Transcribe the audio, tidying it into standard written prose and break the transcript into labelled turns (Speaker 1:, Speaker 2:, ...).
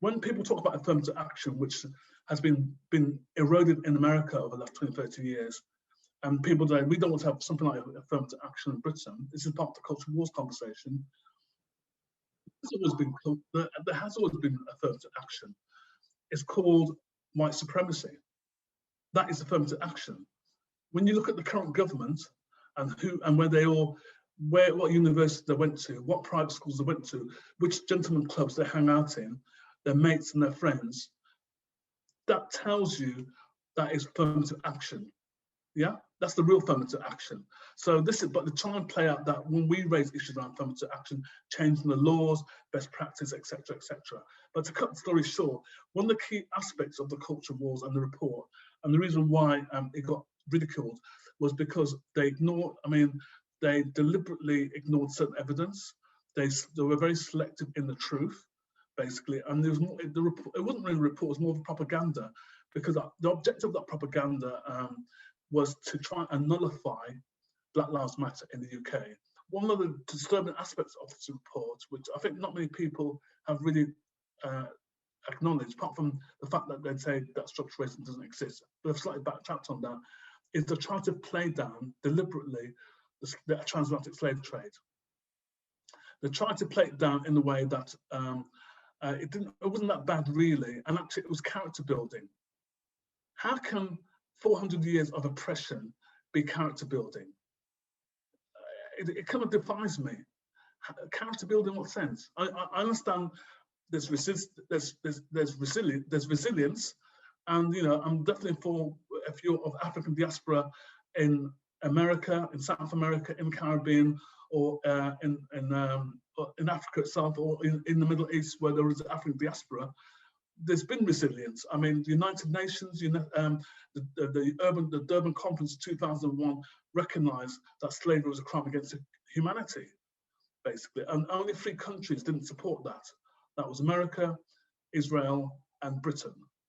Speaker 1: when people talk about affirmative action, which has been eroded in America over the last 20, 30 years, and people say, we don't want to have something like affirmative action in Britain, this is part of the cultural wars conversation. There has always been affirmative action. It's called white supremacy. That is affirmative action. When you look at the current government and what universities they went to, what private schools they went to, which gentlemen clubs they hang out in, their mates and their friends, that tells you that is affirmative action. Yeah, that's the real affirmative action. So but they try and play out that when we raise issues around affirmative action, changing the laws, best practice, etc., etc. But to cut the story short, one of the key aspects of the culture wars and the report, and the reason why it got ridiculed, was because they deliberately ignored certain evidence. They were very selective in the truth, basically, and there was more. It wasn't really a report; it was more of a propaganda, because the objective of that propaganda was to try and nullify Black Lives Matter in the UK. One of the disturbing aspects of this report, which I think not many people have really acknowledged, apart from the fact that they'd say that structural racism doesn't exist, but I've slightly backtracked on that, is to try to play down deliberately the transatlantic slave trade. They tried to play it down in the way that it wasn't that bad really, and actually it was character building. How can 400 years of oppression be character building? It kind of defies me. Character building in what sense? I understand there's resilience, and I'm definitely for if you're of African diaspora in America, in South America, in the Caribbean, or in Africa itself, or in the Middle East where there is African diaspora. There's been resilience. I mean, the United Nations, the Durban Conference 2001 recognized that slavery was a crime against humanity, basically. And only 3 countries didn't support that. That was America, Israel, and Britain.